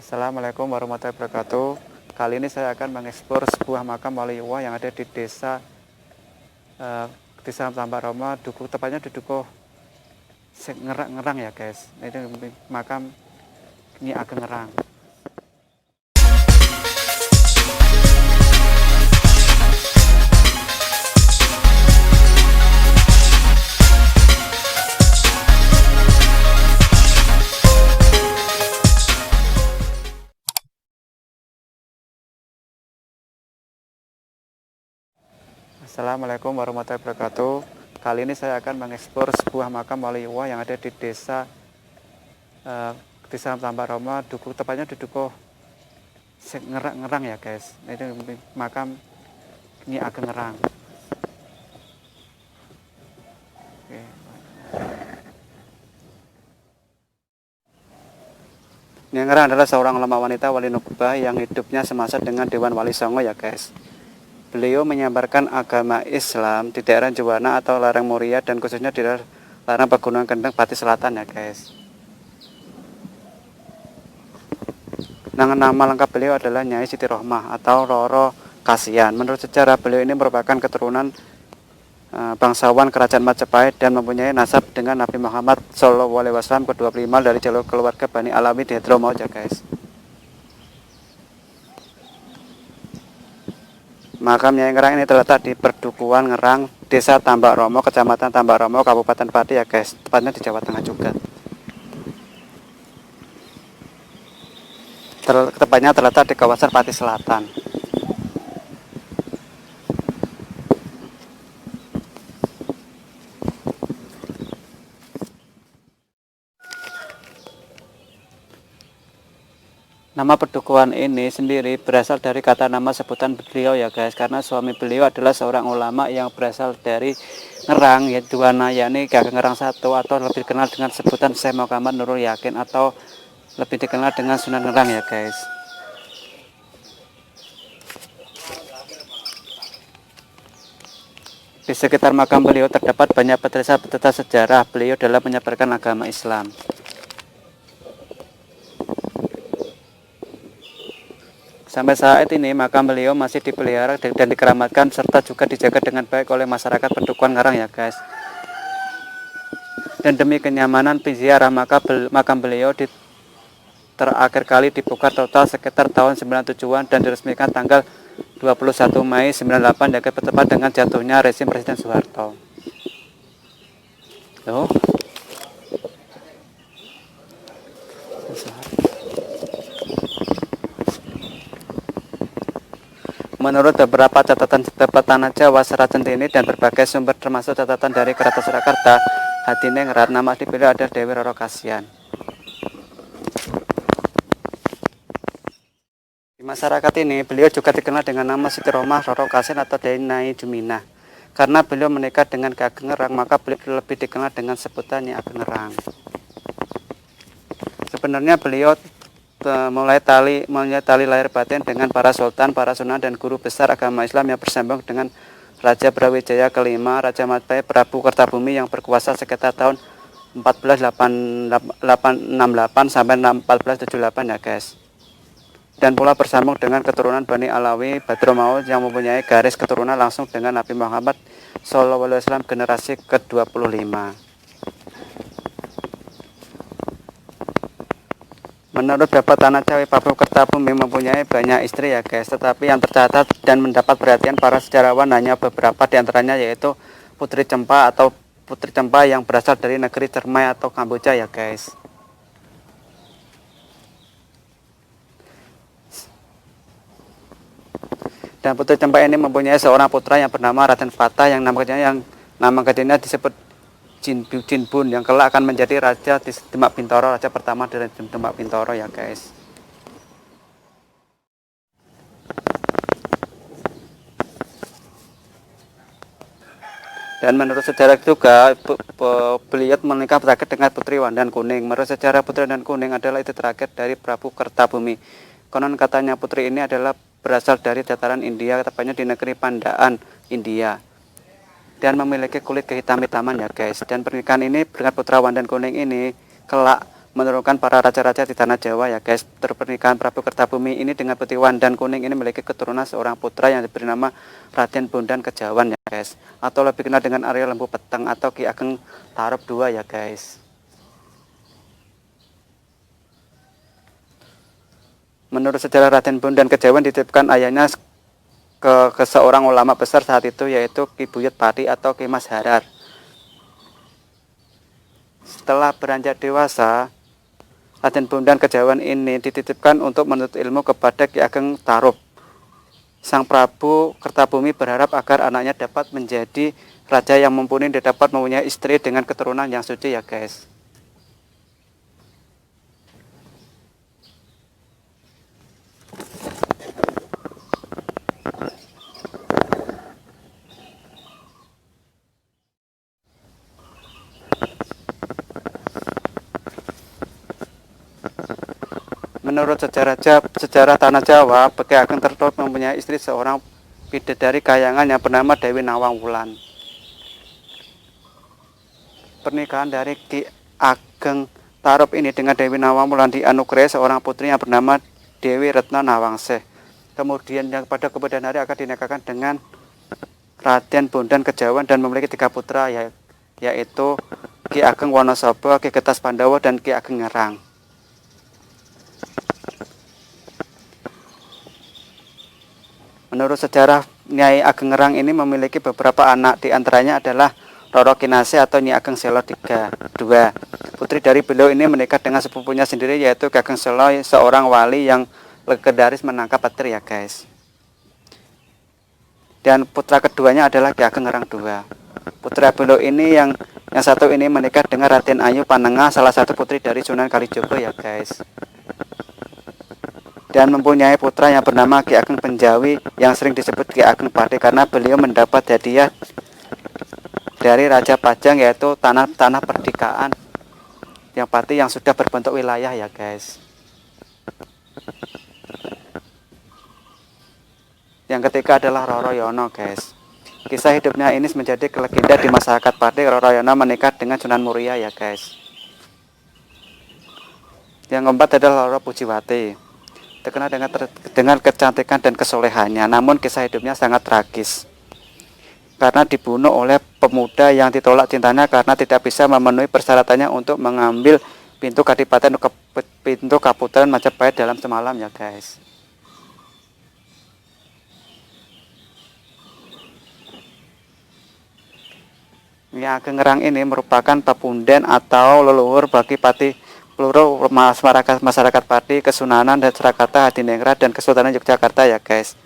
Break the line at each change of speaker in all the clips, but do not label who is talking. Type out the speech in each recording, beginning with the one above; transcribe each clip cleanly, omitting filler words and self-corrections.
Assalamualaikum warahmatullahi wabarakatuh. Kali ini saya akan mengeksplor sebuah makam waliullah yang ada di eh, desa Tambak Roma, tepatnya di Dukuh Ngerang ya guys. Ini makam Nyi Ageng Ngerang. Assalamualaikum warahmatullahi wabarakatuh. Kali ini saya akan mengeksplor sebuah makam waliullah yang ada di eh, desa Tambak Roma, tepatnya di Dukuh Ngerang ya guys. Ini makam Nyi Ageng Ngerang. Oke. Nyi Ngerang adalah seorang ulama wanita wali nubuah yang hidupnya semasa dengan Dewan Wali Songo ya guys. Beliau menyebarkan agama Islam di daerah Juwana atau Lereng Muria dan khususnya di lereng Pegunungan Kendeng Pati Selatan ya guys. Nama lengkap beliau adalah Nyai Siti Rohmah atau Roro Kasihan. Menurut sejarah, beliau ini merupakan keturunan bangsawan Kerajaan Majapahit dan mempunyai nasab dengan Nabi Muhammad SAW ke-25 dari jalur keluarga Bani Alawi di Hadramaut ya guys. Makam Nyai Ngerang ini terletak di Perdukuhan Ngerang, Desa Tambak Romo, Kecamatan Tambak Romo, Kabupaten Pati ya guys, tepatnya di Jawa Tengah juga. Tepatnya terletak di kawasan Pati Selatan. Nama Perdukuhan ini sendiri berasal dari kata nama sebutan beliau ya guys, karena suami beliau adalah seorang ulama yang berasal dari Ngerang, yaitu yakni Ageng Ngerang I atau lebih dikenal dengan sebutan Syekh Muhammad Nurul Yakin atau lebih dikenal dengan Sunan Ngerang ya guys. Di sekitar makam beliau terdapat banyak petisa sejarah beliau dalam menyebarkan agama Islam. Sampai saat ini makam beliau masih dipelihara dan dikeramatkan serta juga dijaga dengan baik oleh masyarakat Perdukuhan Ngerang ya guys. Dan demi kenyamanan penziarah makam beliau terakhir kali dibuka total sekitar tahun 97-an dan diresmikan tanggal 21 Mei 98 yang tepat dengan jatuhnya rezim Presiden Soeharto. Loh. Menurut beberapa catatan Tanah Jawa, Serat Centini dan berbagai sumber termasuk catatan dari Keraton Surakarta, Hadiningrat, nama dipilih adalah Dewi Roro Kasihan. Di masyarakat ini, beliau juga dikenal dengan nama Siti Rohmah Roro Kasihan atau Dewi Nyai Juminah. Karena beliau menikah dengan Ki Ageng Ngerang, maka beliau lebih dikenal dengan sebutan Nyi Ageng Ngerang. Sebenarnya beliau mulai tali lahir batin dengan para sultan, para sunan dan guru besar agama Islam yang bersambung dengan Raja Brawijaya kelima, Raja Majapahit Prabu Kertabumi yang berkuasa sekitar tahun 1468 sampai 1478 ya guys. Dan pula bersambung dengan keturunan Bani Alawi Hadramaut yang mempunyai garis keturunan langsung dengan Nabi Muhammad SAW generasi ke-25. Menurut Bapak Tanah Jawi, Prabu Kertabumi mempunyai banyak istri ya guys, tetapi yang tercatat dan mendapat perhatian para sejarawan hanya beberapa diantaranya, yaitu Putri Cempa atau Putri Cempa yang berasal dari negeri Cermai atau Kamboja ya guys. Dan Putri Cempa ini mempunyai seorang putra yang bernama Raden Fatah yang nama gadisnya disebut Jinbun yang kelak akan menjadi raja di Demak Bintoro, raja pertama dari Demak Bintoro ya guys. Dan menurut sejarah juga beliau menikah terakhir dengan Putri Wandan Kuning. Menurut sejarah Putri Wandan Kuning adalah itu terakhir dari Prabu Kertabumi. Konon katanya putri ini adalah berasal dari dataran India, tepatnya di negeri Pandaan, India. Dan memiliki kulit kehitam-hitaman ya guys. Dan pernikahan ini dengan putra Wandan Kuning ini kelak menurunkan para raja-raja di tanah Jawa ya guys. Pernikahan Prabu Kertabumi ini dengan Putri Wandan Kuning ini memiliki keturunan seorang putra yang diberi nama Raden Bondan Kejawan ya guys, atau lebih kenal dengan Arya Lembu Peteng atau Ki Ageng Tarub II ya guys. Menurut sejarah, Raden Bondan Kejawan dititipkan ayahnya ke seorang ulama besar saat itu, yaitu Ki Buyut Pati atau Ki Mas Harar. Setelah beranjak dewasa, Raden Bondan Kejawan ini dititipkan untuk menuntut ilmu kepada Ki Ageng Tarub. Sang Prabu Kertabumi berharap agar anaknya dapat menjadi raja yang mumpuni dan dapat mempunyai istri dengan keturunan yang suci ya guys. Menurut sejarah tanah Jawa, Ki Ageng Tarub mempunyai istri seorang bidadari kayangan yang bernama Dewi Nawang Wulan. Pernikahan dari Ki Ageng Tarub ini dengan Dewi Nawang Wulan dianugerahi seorang putri yang bernama Dewi Retna Nawangsih. Kemudian yang pada kemudian hari akan dinikahkan dengan Raden Bondan Kejawan dan memiliki 3 putra yaitu Ki Ageng Wonosobo, Ki Getas Pandawa, dan Ki Ageng Ngerang. Menurut sejarah, Nyai Ageng Ngerang ini memiliki beberapa anak, diantaranya adalah Roro Kinasih atau Nyi Ageng Selo II. Putri dari beliau ini menikah dengan sepupunya sendiri yaitu Ki Ageng Selo, seorang wali yang legendaris menangkap petir ya guys. Dan putra keduanya adalah Ki Ageng Ngerang II. Putra beliau ini yang satu ini menikah dengan Raden Ayu Panengah, salah satu putri dari Sunan Kalijogo ya guys. Dan mempunyai putra yang bernama Ki Ageng Penjawi yang sering disebut Ki Ageng Pati karena beliau mendapat hadiah dari Raja Pajang yaitu tanah perdikaan yang Pati yang sudah berbentuk wilayah ya guys. Yang ketiga adalah Roro Yono guys. Kisah hidupnya ini menjadi legenda di masyarakat Pati. Roro Yono menikah dengan Sunan Muria ya guys. Yang keempat adalah Roro Pujiwati, terkenal dengan kecantikan dan kesolehannya. Namun kisah hidupnya sangat tragis karena dibunuh oleh pemuda yang ditolak cintanya karena tidak bisa memenuhi persyaratannya untuk mengambil pintu Kadipaten pintu Kaputan Majapahit dalam semalam ya guys. Nyi Ageng Ngerang ini merupakan pepunden atau leluhur bagi Pati seluruh masyarakat Pati, Kesunanan dan Surakarta, Hadiningrat dan Kesultanan Yogyakarta ya guys.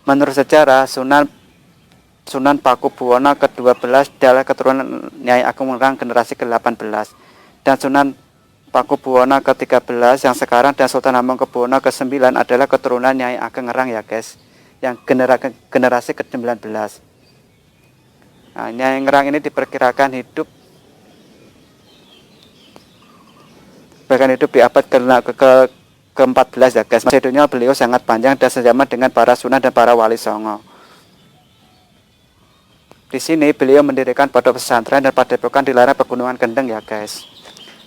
Menurut sejarah, Sunan Pakubuwono ke-12 adalah keturunan Nyai Ageng Ngerang generasi ke-18 dan Sunan Pakubuwono ke-13 yang sekarang dan Sultan Hamengkubuwono ke-9 adalah keturunan Nyai Ageng Ngerang ya guys, yang generasi ke-19. Nah, Nyai Ngerang ini diperkirakan hidup di abad ke-14 ya guys. Masa hidupnya beliau sangat panjang dan sejaman dengan para sunan dan para wali songo. Di sini beliau mendirikan pondok pesantren dan padepokan di lereng Pegunungan Kendeng ya guys.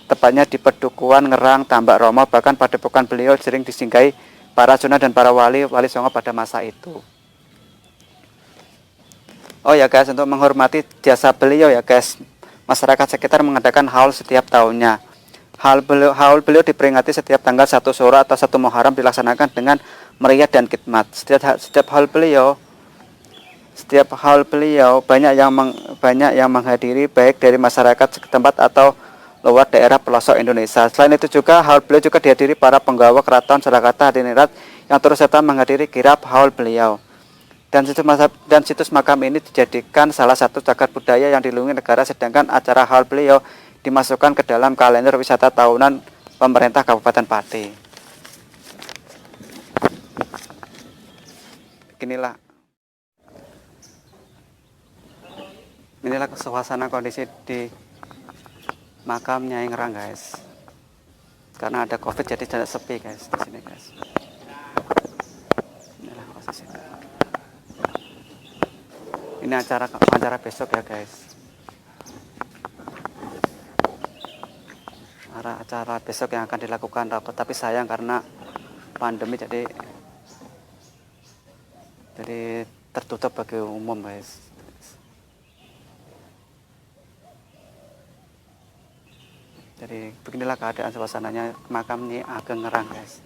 Tepatnya di Pedukuhan Ngerang, Tambak Romo. Bahkan padepokan beliau sering disinggahi para sunan dan para wali songo pada masa itu. Oh ya guys, untuk menghormati jasa beliau ya guys, masyarakat sekitar mengadakan haul setiap tahunnya. Haul beliau diperingati setiap tanggal 1 Syuro atau 1 Muharram, dilaksanakan dengan meriah dan khidmat. Setiap haul beliau banyak yang menghadiri, baik dari masyarakat setempat atau luar daerah pelosok Indonesia. Selain itu juga haul beliau juga dihadiri para penggawa keraton Surakarta Hadiningrat yang turut serta menghadiri kirap haul beliau. Dan situs makam ini dijadikan salah satu cagar budaya yang dilindungi negara, sedangkan acara haul beliau dimasukkan ke dalam kalender wisata tahunan pemerintah Kabupaten Pati. Inilah suasana kondisi di makam Nyai Ngerang guys. Karena ada Covid jadi sangat sepi guys di sini guys. Inilah posisinya. Ini acara besok ya guys. acara besok yang akan dilakukan rapat, tapi sayang karena pandemi jadi tertutup bagi umum guys. Jadi beginilah keadaan suasananya makam ini Ageng Ngerang guys.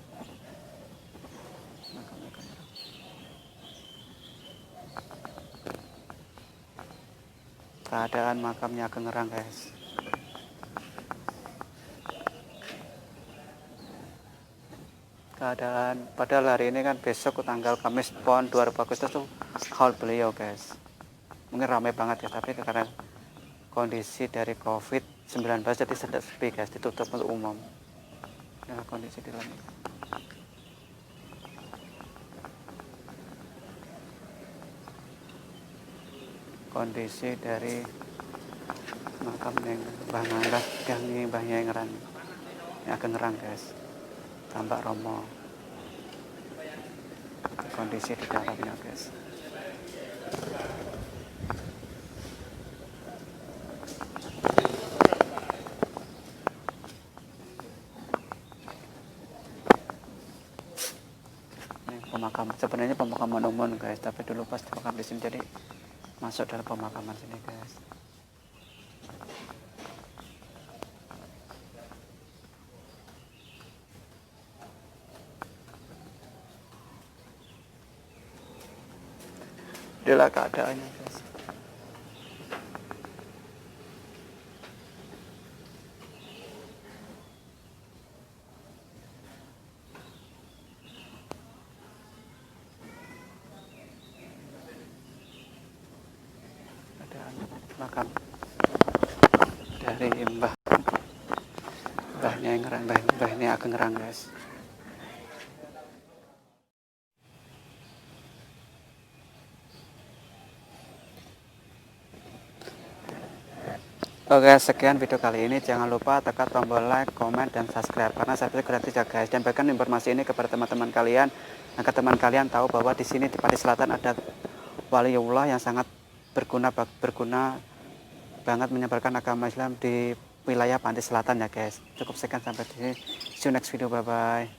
Keadaan makamnya Ageng Ngerang guys. Keadaan padahal hari ini kan besok tanggal Kamis PON 2000 Agustus tuh haul beliau guys. Mungkin ramai banget ya, tapi karena kondisi dari COVID-19 jadi sedang sepi guys, ditutup untuk umum. Inilah kondisi di dalam. Kondisi dari makam yang Mbah Nganggas yang ini Mbah Nyai Ngerang, yang Ageng Ngerang guys, Tambak Romo. Kondisi di dalamnya guys. Pemakaman sebenarnya pemakaman umum guys, tapi dulu pas dimakam di sini jadi masuk dalam pemakaman sini guys. Inilah keadaannya guys. Makam dari Mbahnya Ngerang, Mbahnya Ageng Ngerang guys. Oke, sekian video kali ini. Jangan lupa tekan tombol like, komen, dan subscribe karena subscribe gratis ya guys. Dan berikan informasi ini kepada teman-teman kalian agar teman kalian tahu bahwa di sini di Pati Selatan ada waliullah yang sangat berguna banget menyebarkan agama Islam di wilayah Pantai Selatan ya guys. Cukup sekian, sampai di sini. See you next video, bye bye.